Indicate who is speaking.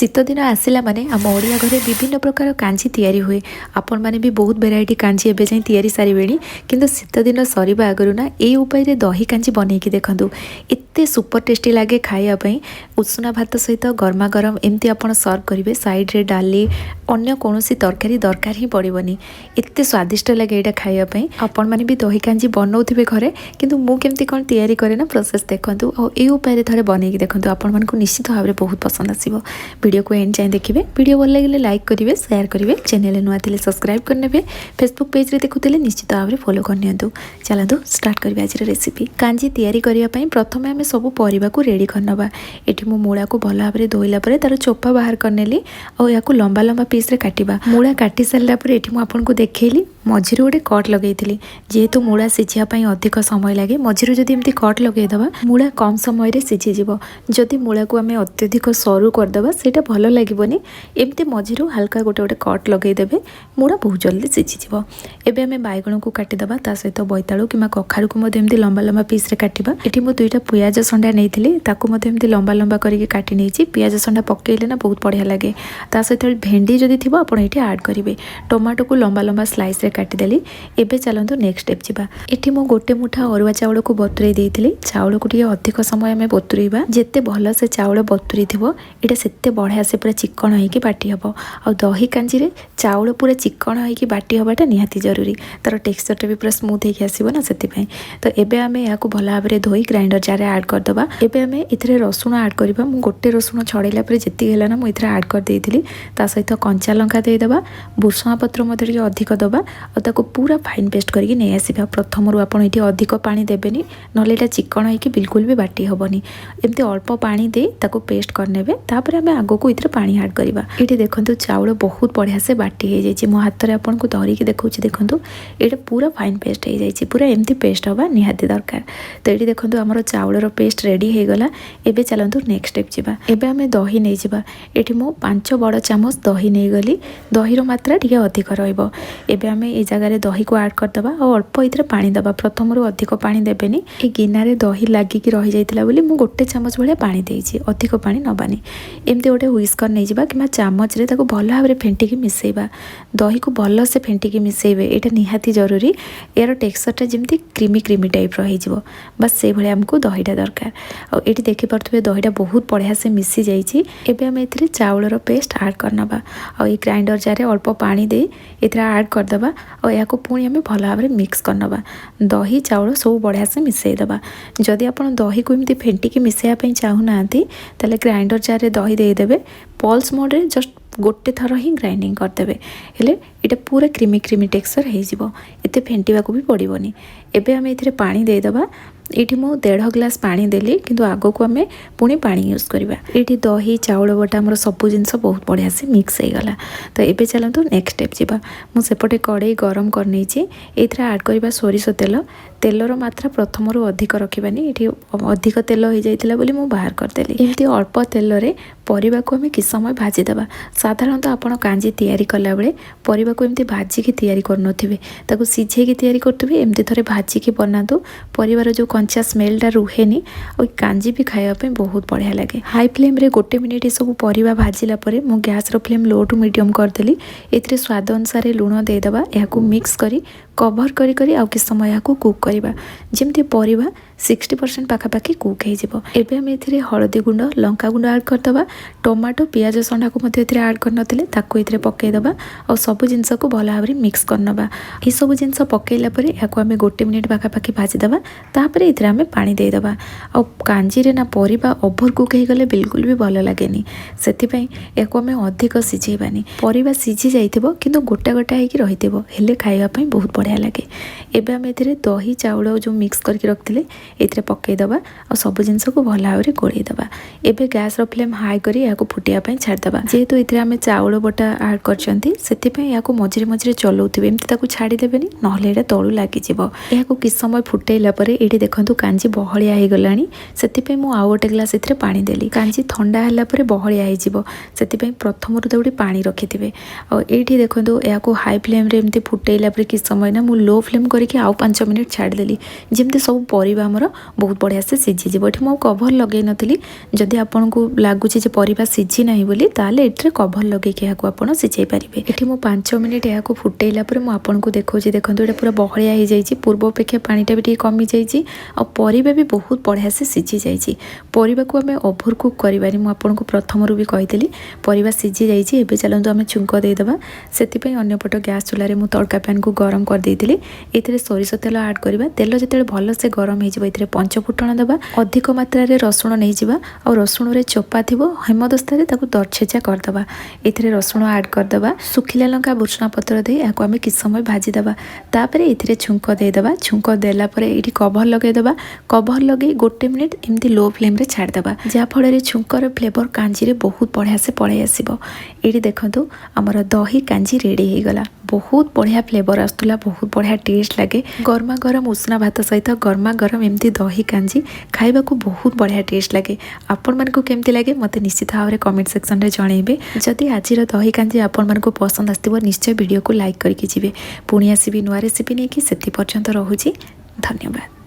Speaker 1: शीत दिन आसला माने आम ओडिया घरे विभिन्न प्रकार कांजी तैयारी हुए। आपण माने भी बहुत वेराइटी कांजी एबे जाई तैयारी सारी बेणी किंतु शीत दिन सरीबा आगरु ना ए उपाय रे दही कांजी बनेकी देखंतु एते सुपर टेस्टी लागे खाइया पई। उषुना भात सहित गरमा गरम एमती आपण सर्व करिवे साइड रे डाली अन्य कोनोसी तरकारी दरकार ही पड़िबनी। एते स्वादिष्ट लागे एटा खाइया पई। आपण माने भी दही कांजी बनौथिबे घरे किंतु मु केमती कोन तैयारी करे ना प्रोसेस देखंतु और ए उपाय रे थरे बनेकी देखंतु आपण मानकु निश्चित भाबरे बहुत पसंद आसीबो। वीडियो को एंड जाए देखिए। वीडियो भल लगे लाइक करेंगे, शेयर करेंगे, चैनल नुआ थे सब्सक्राइब करने, फेसबुक पेज रे देखुले निश्चित भाव में फॉलो करनी। चलतु स्टार्ट करिए आज रेसिपी। कांजी तैयारी करने प्रथम आम सब परिवा को रेडी करनबा। एठी मु मूला को भल भाव में धोइला परे तार चोपा बाहर करनेली और या लंबा लंबा पीस रे काटिबा। मूला काटी सारा पर एठी मु आपनको देखैली मझिर गोटे कट लगे जेहेतु मूला सिझापी अधिक समय लगे मझिर जदि एमती कट लगेदबा मूला कम समय सिझीज। जदि मूला को आम अत्यधिक सरू करदे सेटा भल लगे एमती मझिर हल्का गोटे गोटे कट लगेदेवे मूला बहुत जल्दी सिझीज। एबे आम बैगण को काटिदबा ता सहित बोईतालु कि कखारु को एमती लंबा लंबा पीस रे काटिबा। एठी मु दुईटा पियाज संडा नहीं ताकू एमती लंबा लंबा करके काटी नहीं। पियाज संडा पकेले ना बहुत बढ़िया लगे। ता सहित भेंडी जदि थी आप ऐड करेंगे। टमाटो को लंबा लंबा स्लाइस रे काटिदेली। एबे चलतु नेक्स्ट स्टेप जीवा। एठी मु गोटे मुठा अरुआ चाउल को बतुरे देइथिली। चाउल को टिके अधिक समय आम बतुरेबा। जेते भल से चाउल बतुरी थिबो एटा सेते बढ़िया से पूरा चिकन होइकी बाटी हबो। और दही कांजी रे चाउल पूरा चिकन होइकी बाटी हबाटा निहाती जरूरी। तार टेक्सचर भी पूरा स्मूथ होइकी आसीबो ना सेति पई। तो एबे आमे याको भल भाबरे धोई ग्राइंडर जार रे ऐड कर दबा। एबे आमे इथरे रसुण ऐड करबा। मु गोटे रसुण छड़ेला पर जेति हेला ना मु इथरे ऐड कर देइथिली। ता सहित कंचा लंका देइ दबा। भुसुंगा पत्र मध्ये टिके अधिक दबा और ताको पूरा फाइन पेस्ट करके नहीं आसवा। प्रथम आपड़ ये अधिक पानी देवेनि नले एटा चिकन होइकी बिल्कुल भी बाटी हेबनी। एमती अल्प पानी दे ताको पेस्ट करने तापर आम आग को इधर पानी ऐड करवा। ये देखो चाउल बहुत बढ़िया से बाटी हो जाए। मो हाथ में आपको धरिकी देखा देखो ये पूरा फाइन पेस्ट हो जाए। पूरा एमती पेस्ट हवा निहाती दरकार। तो ये देखो आमर चाउलर पेस्ट रेडी हो गला। एबे चलतु नेक्स्ट स्टेप जीवा। एबे आम दही नहीं जावा। ये मु 5 बड़ चामच दही नहीं गली। दहीर मात्रा टिके अधिक रहिबो। एबे आम ये जगह दही को ऐड करदबा और अल्प इधर पानी दबा। प्रथम अधिक पानी देवेनि। ये गिनारे दही लागिकी रही जाइतिला बोली मु गोटे चामच भाया पानी देइछि। अधिक पानी नबानी। एमती गोटे व्हिस्कर नहीं जावा कि चामच रे ताको भल भाव में फेंटिकी मिसेइबा। दही को भल से फेंटिकी मिसेइबे एटा निहाती जरूरी। यार टेक्सचरटा जेमती क्रीमी क्रीमी टाइप रही जिवो। बस से भले हमको दहीटा दरकार। और ये देखि पारथुबे दहीटा बहुत बढ़िया से मिसी जाइछि। एबे हम एथिरे चाउलर पेस्ट ऐड करनबा। और ये ग्राइंडर जार रे अल्प पानी दे एथिरे ऐड करदबा और याको पुणी आम भल भाव में मिक्स करनबा। दही चाउल सब बढ़िया से मिसई दबा। जदि आप दही को एमती फेंटिकी मिसेया चाहूना ताले ग्राइंडर जार रे दही देदेवे। पल्स मोड रे जस्ट गोटे थर ही ग्राइंडिंग करदेवे। हेले इटा पूरा क्रीमी क्रीमी टेक्सचर हो जिवो। एते फेंटिबा को भी पड़िबनी। एबे आम एथिरे पानी देदबा। ये मु 1.5 ग्लास पानी देली किंतु आग को आम पुणी पानी यूज करवा। ये दही चाउल बटा आम सब जिनस बहुत बढ़िया से मिक्स हो गला। तो ये चलतु नेक्स्ट स्टेप जीवा। मु सेपटे कड़े गरम करनी। एथरे ऐड करवा सोरिष तेल। तेलर मात्रा प्रथम अधिक रखिबानी। ये अधिक तेल हो जाइतिला बोली मु बाहर करदेली। एमती अल्प तेल रे परिबा को आम कि समय भाजीदेवा। साधारणतः आपण कांजी तैयारी कला बेले परिबा को एमती भाजिकी तैयारी करनथिबे। ताको सिझेकी तैयारी करथिबे। एमती थरे भाजिकी बनातु। परिवार जो कंचा स्मेलटा रुहेनी और कांजी भी खाया पे बहुत बढ़िया लगे। हाई फ्लेम रे गोटे मिनिट सब परिबा भाजिला परे मु गैस रो फ्लेम लो टू मीडियम करदेली। एथिरे स्वाद अनुसार लुण देदबा। याकू मिक्स करी कभर करी करी आउ किस समय याकू कुक करबा। जेमती परिबा 60% पाखापाखि कुक हो जाए। एबे हम एथिरे हळदी गुंड लंका गुंड ऐड करदबा। टमाटो पियाज संडा को मध्य एथिरे ऐड करनथिले ताको एथिरे पकेइदबा और सब जिनस को भल भाव में मिक्स करनबा। ये सब जिनस पकेइला परे याकू आमे गोटे मिनिट पाखापाखि भाजीदबा। तापर एथिरे आमे पानी देदबा। और कांजी रे ना परिबा ओभर कुक हो गले बिल्कुल भी भल लागेनी। सेति पई याकू आमे अधिक सिझेबानी। परिबा सिझी जाइथिबो किंतु गोटा गोटा हेकी रहिथिबो हेले खाइबा पई बहुत बढ़िया लगे। एबे आमे एथिरे दही चाउल जो मिक्स करके रखथिले एथिरे पकेइदबा और सब जिनस को भल भाव में गोळेइदबा। एबे गैस रो फ्लेम हाई करी याकू फुटिया पई छाड़दबा। जेहेतु एथिरे आमे चाउल बटा ऐड करचंती सेति पई याकू मझिरे मझिरे चलौथिबे। एमती ताकू छाड़ी देबेनी नहले एटा तळु लागि जिवो। याकू किस समय फुटेइला परे एठी देखंतु कांजी बहळिया हे गलानी। सेति पई मु आ गोटे ग्लास एथिरे पानी देली। कांजी ठंडा हला परे बहळिया हे जिवो। सेति पई प्रथम रु तोडी पानी रखिथिबे। और एठी देखंतु याकू हाई फ्लेम रे एमती फुटेइला परे किस समय ना मु लो फ्लेम करके आउ 5 मिनिट छाड़देली जमती सब परिबा हमर बहुत बढ़िया से सिझी जीव। एठी मु कभर लगे नथिली जदि आपनको लागुची जे परिबा सिझी नाही बोली ताले एठरे कभर लगे के याको आपण सिझाई परिबे। एठी मु 5 मिनिट याको फुटेइला परे मु आपनको देखौची देखंतु एटा पूरा बहळिया हे जाईची पूर्व अपेक्षा पानीटा भी कमी जाइए आ परिबा भी बहुत बढ़िया से सिझी जाइए। परिबा को आम ओभर कुक करबानी मु आपनको प्रथम भी कही परिबा सिझी जाइए। एबे चलतु आम छुंक देदेबा से अन्यपट गैस चूल्हे मु तड़का पैन को गरम कर देइतिली। एथिरे सोरिष तेल ऐड करबा। तेल जेतेबेले भल से गरम हो एथिरे पंच फुटण देबा। अधिक मात्रा रे रसुण नहीं जिबा और रसुण रे चोपा थिबो हेमदस्ता रे ताकू दरछेचा कर देबा। एथिरे रसुण ऐड कर देबा। सुखिला लंका भुर्सना पत्र दे याको आम किछ समय भाजी देबा। तापरे एथिरे छुंक देदेबा। छुंक देला परे एठी कभर लगे देबा। कभर लगे 1 मिनिट एमती लो फ्लेम रे छाड़ देबा जा फଳରେ छुंकर फ्लेवर कांजी रे बहुत बढ़िया से पळै आसीबो। एठी देखंतु हमर दही कांजी रेडी हे गला। बहुत बढ़िया फ्लेवर आसुला बहुत बढ़िया टेस्ट लगे। गरमा गरम उष्णा भात सहित गरमा गरम एमती दही कांजी खाइबा को बहुत बढ़िया टेस्ट लगे। आपण मन को केमती लगे मते निश्चित भाव कमेंट सेक्शन रे जणैबे। जदि आजिर दही कांजी आपण मन को पसंद आस्तिबो निश्चय वीडियो को लाइक करके जिवे। पुणी आसीबी नुआ रेसिपी नेकी सेति पर्यंत रहुची। धन्यवाद।